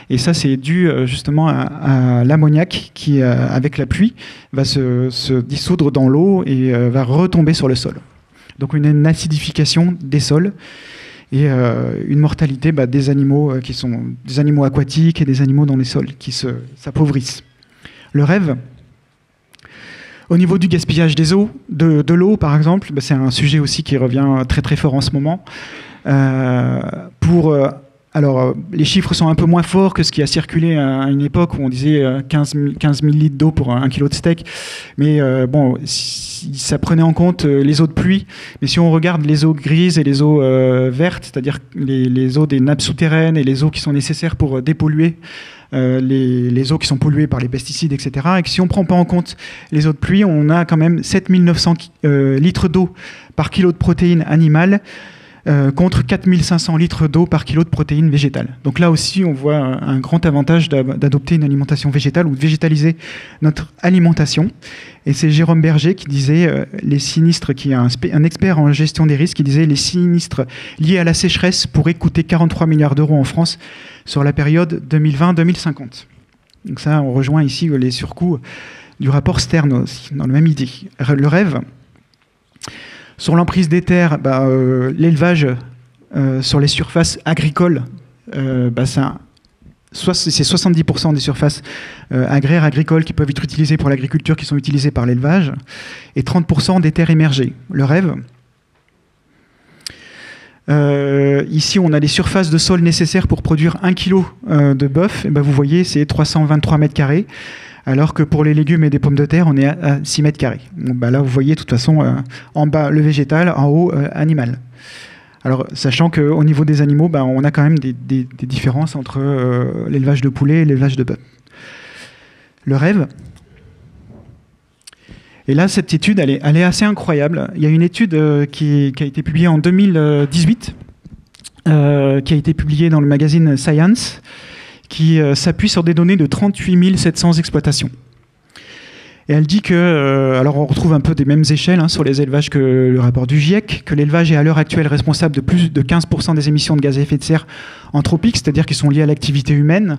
Speaker 1: et ça, c'est dû justement à l'ammoniac qui, avec la pluie, va se dissoudre dans l'eau et va retomber sur le sol. Donc une acidification des sols. Et une mortalité des animaux qui sont des animaux aquatiques et des animaux dans les sols qui s'appauvrissent. Le rêve, au niveau du gaspillage des eaux, de l'eau par exemple, c'est un sujet aussi qui revient très très fort en ce moment. Alors, les chiffres sont un peu moins forts que ce qui a circulé à une époque où on disait 15 000 litres d'eau pour 1 kilo de steak. Mais ça prenait en compte les eaux de pluie. Mais si on regarde les eaux grises et les eaux vertes, c'est-à-dire les eaux des nappes souterraines et les eaux qui sont nécessaires pour dépolluer, les eaux qui sont polluées par les pesticides, etc. Et que si on ne prend pas en compte les eaux de pluie, on a quand même 7 900 litres d'eau par kilo de protéines animales, contre 4 500 litres d'eau par kilo de protéines végétales. Donc là aussi, on voit un grand avantage d'adopter une alimentation végétale ou de végétaliser notre alimentation. Et c'est Jérôme Berger qui disait, les sinistres, qui est un expert en gestion des risques, qui disait les sinistres liés à la sécheresse pourraient coûter 43 milliards d'euros en France sur la période 2020-2050. Donc ça, on rejoint ici les surcoûts du rapport Stern aussi, dans la même idée. Le rêve. Sur l'emprise des terres, l'élevage sur les surfaces agricoles, c'est 70% des surfaces agraires, agricoles qui peuvent être utilisées pour l'agriculture, qui sont utilisées par l'élevage, et 30% des terres émergées. Le rêve. Ici, on a les surfaces de sol nécessaires pour produire 1 kg de bœuf. Vous voyez, c'est 323 mètres carrés. Alors que pour les légumes et des pommes de terre, on est à 6 mètres carrés. Là, vous voyez, de toute façon, en bas, le végétal, en haut, animal. Alors, sachant qu'au niveau des animaux, on a quand même des différences entre l'élevage de poulet et l'élevage de bœuf. Le rêve. Et là, cette étude, elle est assez incroyable. Il y a une étude qui a été publiée en 2018, qui a été publiée dans le magazine Science, qui s'appuie sur des données de 38 700 exploitations. Et elle dit que, alors on retrouve un peu des mêmes échelles sur les élevages que le rapport du GIEC, que l'élevage est à l'heure actuelle responsable de plus de 15% des émissions de gaz à effet de serre anthropiques, c'est-à-dire qui sont liées à l'activité humaine,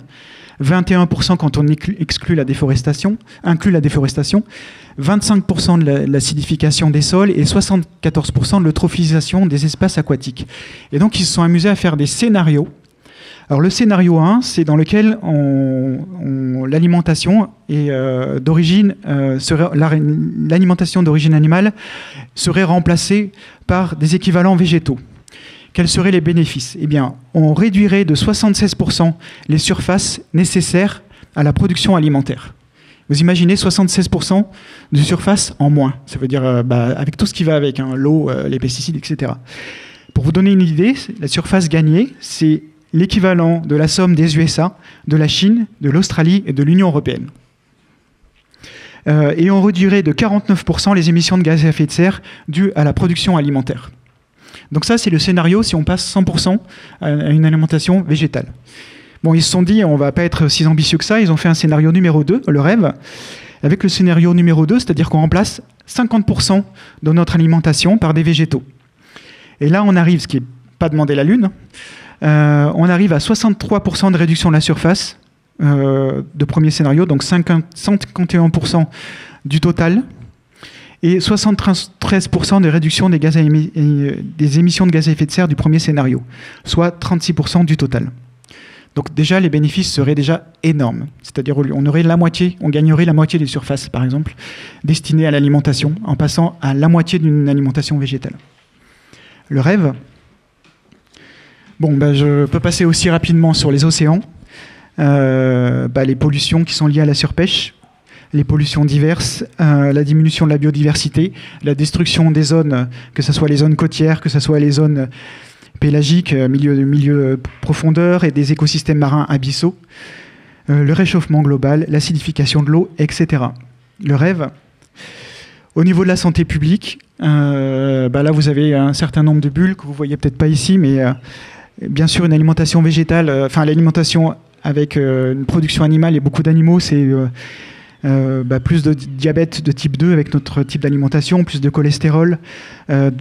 Speaker 1: 21% quand on inclut la déforestation, 25% de l'acidification des sols et 74% de l'eutrophisation des espaces aquatiques. Et donc ils se sont amusés à faire des scénarios. Alors le scénario 1, c'est dans lequel l'alimentation d'origine animale serait remplacée par des équivalents végétaux quels seraient les bénéfices? Eh bien, on réduirait de 76% les surfaces nécessaires à la production alimentaire. Vous imaginez 76% de surface en moins. Ça veut dire avec tout ce qui va avec, hein, l'eau, les pesticides, etc. Pour vous donner une idée, la surface gagnée, c'est l'équivalent de la somme des USA, de la Chine, de l'Australie et de l'Union européenne. Et on réduirait de 49% les émissions de gaz à effet de serre dues à la production alimentaire. Donc ça, c'est le scénario si on passe 100% à une alimentation végétale. Bon, ils se sont dit, on ne va pas être si ambitieux que ça. Ils ont fait un scénario numéro 2, le rêve. Avec le scénario numéro 2, c'est-à-dire qu'on remplace 50% de notre alimentation par des végétaux. Et là, on arrive, ce qui n'est pas demander la Lune, on arrive à 63% de réduction de la surface de premier scénario, donc 51% du total, et 73% de réduction des émissions de gaz à effet de serre du premier scénario, soit 36% du total. Donc déjà, les bénéfices seraient déjà énormes. C'est-à-dire on aurait la moitié, on gagnerait la moitié des surfaces, par exemple, destinées à l'alimentation, en passant à la moitié d'une alimentation végétale. Le rêve. Bon, je peux passer aussi rapidement sur les océans. Les pollutions qui sont liées à la surpêche, les pollutions diverses, la diminution de la biodiversité, la destruction des zones, que ce soit les zones côtières, que ce soit les zones pélagiques, milieu profondeur et des écosystèmes marins abyssaux, le réchauffement global, l'acidification de l'eau, etc. Le rêve. Au niveau de la santé publique, là vous avez un certain nombre de bulles que vous ne voyez peut-être pas ici, mais bien sûr une alimentation végétale, l'alimentation avec une production animale et beaucoup d'animaux, c'est plus de diabète de type 2 avec notre type d'alimentation, plus de cholestérol,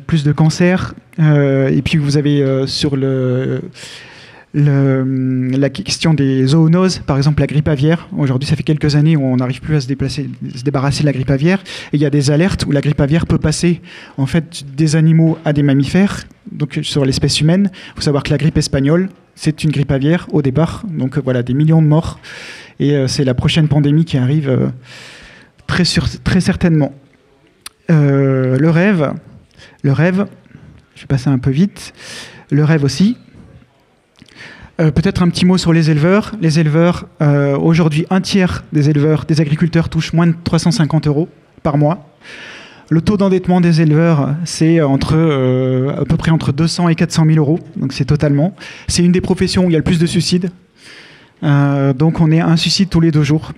Speaker 1: plus de cancer. Et puis vous avez sur la question des zoonoses, par exemple la grippe aviaire. Aujourd'hui, ça fait quelques années où on n'arrive plus à se débarrasser de la grippe aviaire. Et il y a des alertes où la grippe aviaire peut passer en fait des animaux à des mammifères, donc sur l'espèce humaine. Il faut savoir que la grippe espagnole, c'est une grippe aviaire au départ. Donc voilà, des millions de morts. Et c'est la prochaine pandémie qui arrive très certainement. Le rêve, je vais passer un peu vite. Le rêve aussi. Peut-être un petit mot sur les éleveurs. Les éleveurs, aujourd'hui, un tiers des éleveurs, des agriculteurs touchent moins de 350 € par mois. Le taux d'endettement des éleveurs, c'est à peu près entre 200 et 400 000 €. Donc c'est totalement. C'est une des professions où il y a le plus de suicides. Donc on est à un suicide tous les 2 jours.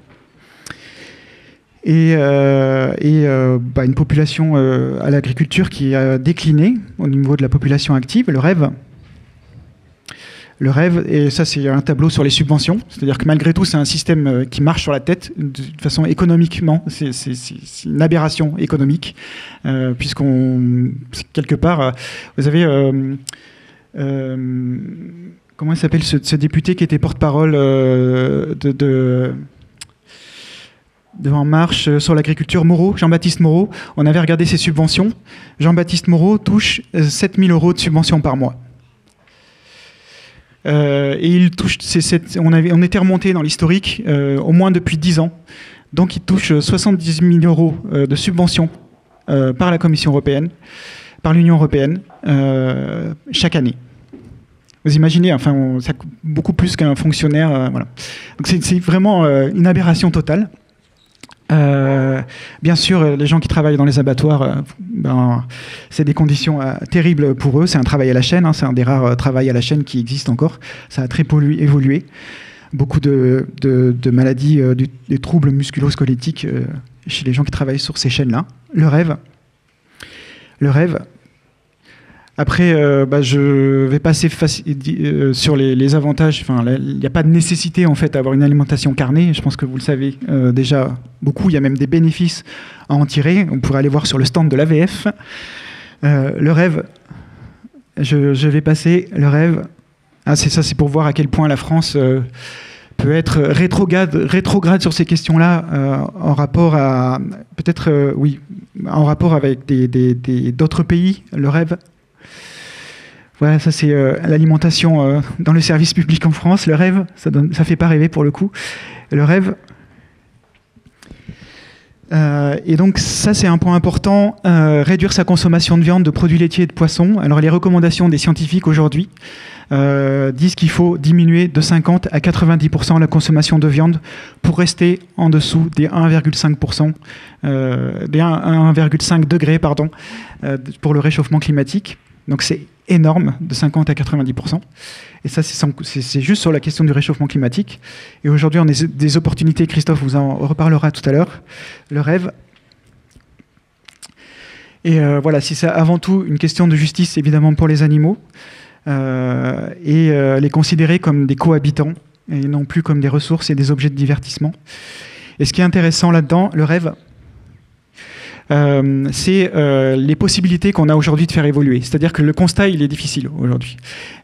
Speaker 1: Et une population à l'agriculture qui a décliné au niveau de la population active. Le rêve, et ça c'est un tableau sur les subventions, c'est-à-dire que malgré tout c'est un système qui marche sur la tête de façon économiquement, c'est une aberration économique, puisqu'on, quelque part, vous avez, comment il s'appelle ce député qui était porte-parole de En Marche sur l'agriculture, Moreau, Jean-Baptiste Moreau. On avait regardé ses subventions. Jean-Baptiste Moreau touche 7 000 € de subventions par mois. Et il touche, on était remonté dans l'historique au moins depuis 10 ans. Donc il touche 70 000 € de subventions par la Commission européenne, par l'Union européenne, chaque année. Vous imaginez, ça coûte beaucoup plus qu'un fonctionnaire. Voilà. Donc c'est vraiment une aberration totale. Bien sûr, les gens qui travaillent dans les abattoirs, c'est des conditions terribles pour eux. C'est un travail à la chaîne, c'est un des rares travails à la chaîne qui existe encore. Ça a très évolué. Beaucoup de maladies, des troubles musculo-squelettiques chez les gens qui travaillent sur ces chaînes-là. Le rêve. Après, je vais passer sur les avantages. Il n'y a pas de nécessité en fait d'avoir une alimentation carnée. Je pense que vous le savez déjà beaucoup. Il y a même des bénéfices à en tirer. On pourrait aller voir sur le stand de l'AVF. Le rêve. Je vais passer le rêve. C'est pour voir à quel point la France peut être rétrograde sur ces questions-là en rapport à en rapport avec d'autres pays. Le rêve. Voilà, ça c'est l'alimentation dans le service public en France. Le rêve, ça fait pas rêver pour le coup. Le rêve, Et donc ça c'est un point important, réduire sa consommation de viande, de produits laitiers et de poissons. Alors les recommandations des scientifiques aujourd'hui disent qu'il faut diminuer de 50 à 90% la consommation de viande pour rester en dessous des 1,5%, des 1,5 degrés pardon, pour le réchauffement climatique. Donc c'est énorme, de 50 à 90%. Et ça, c'est juste sur la question du réchauffement climatique. Et aujourd'hui, on a des opportunités, Christophe vous en reparlera tout à l'heure, le rêve. Et voilà, si c'est avant tout une question de justice, évidemment, pour les animaux, et les considérer comme des cohabitants, et non plus comme des ressources et des objets de divertissement. Et ce qui est intéressant là-dedans, le rêve, c'est les possibilités qu'on a aujourd'hui de faire évoluer. C'est-à-dire que le constat, il est difficile aujourd'hui.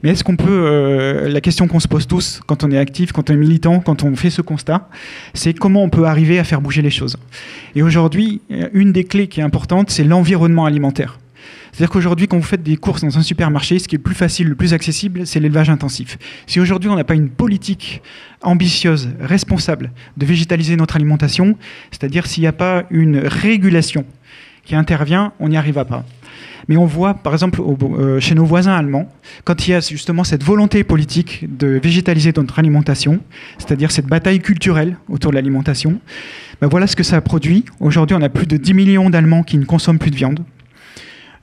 Speaker 1: Mais est-ce qu'on peut... la question qu'on se pose tous quand on est actif, quand on est militant, quand on fait ce constat, c'est comment on peut arriver à faire bouger les choses. Et aujourd'hui, une des clés qui est importante, c'est l'environnement alimentaire. C'est-à-dire qu'aujourd'hui, quand vous faites des courses dans un supermarché, ce qui est le plus facile, le plus accessible, c'est l'élevage intensif. Si aujourd'hui, on n'a pas une politique ambitieuse, responsable, de végétaliser notre alimentation, c'est-à-dire s'il n'y a pas une régulation qui intervient, on n'y arrivera pas. Mais on voit, par exemple, chez nos voisins allemands, quand il y a justement cette volonté politique de végétaliser notre alimentation, c'est-à-dire cette bataille culturelle autour de l'alimentation, ben voilà ce que ça a produit. Aujourd'hui, on a plus de 10 millions d'Allemands qui ne consomment plus de viande.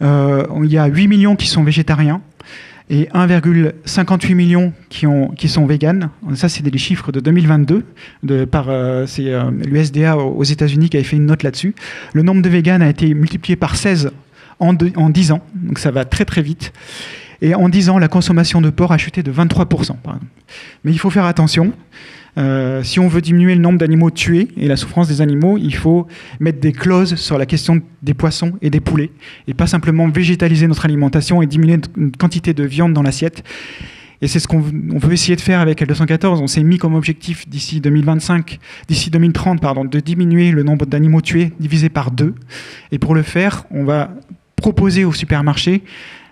Speaker 1: Il y a 8 millions qui sont végétariens et 1,58 millions qui sont véganes. Ça, c'est des chiffres de 2022. C'est l'USDA aux États-Unis qui avait fait une note là-dessus. Le nombre de véganes a été multiplié par 16 en 10 ans. Donc ça va très très vite. Et en 10 ans, la consommation de porc a chuté de 23%, par exemple. Mais il faut faire attention. Si on veut diminuer le nombre d'animaux tués et la souffrance des animaux, il faut mettre des clauses sur la question des poissons et des poulets, et pas simplement végétaliser notre alimentation et diminuer notre quantité de viande dans l'assiette. Et c'est ce qu'on veut essayer de faire avec L214. On s'est mis comme objectif d'ici 2030, de diminuer le nombre d'animaux tués divisé par 2. Et pour le faire, on va proposer au supermarché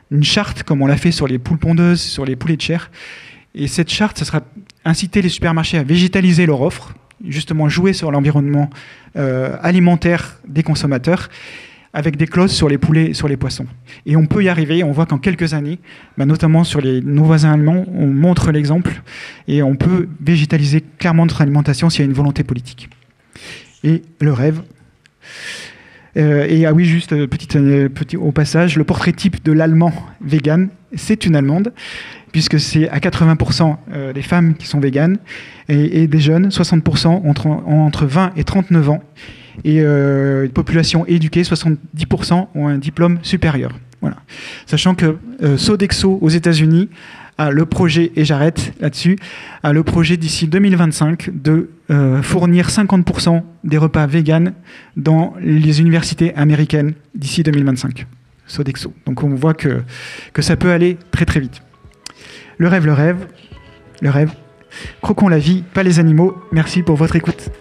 Speaker 1: une charte, comme on l'a fait sur les poules pondeuses, sur les poulets de chair. Et cette charte, ça sera inciter les supermarchés à végétaliser leur offre, justement jouer sur l'environnement alimentaire des consommateurs, avec des clauses sur les poulets, sur les poissons. Et on peut y arriver, on voit qu'en quelques années, notamment sur nos voisins allemands, on montre l'exemple, et on peut végétaliser clairement notre alimentation s'il y a une volonté politique. Et le rêve... ah oui, juste petit au passage, le portrait type de l'allemand vegan, c'est une allemande, puisque c'est à 80% des femmes qui sont véganes, et des jeunes, 60% ont entre 20 et 39 ans, et une population éduquée, 70% ont un diplôme supérieur. Voilà. Sachant que Sodexo aux États-Unis a le projet, et j'arrête là-dessus, a le projet d'ici 2025 de fournir 50% des repas véganes dans les universités américaines d'ici 2025. Sodexo. Donc on voit que ça peut aller très très vite. Le rêve. Croquons la vie, pas les animaux. Merci pour votre écoute.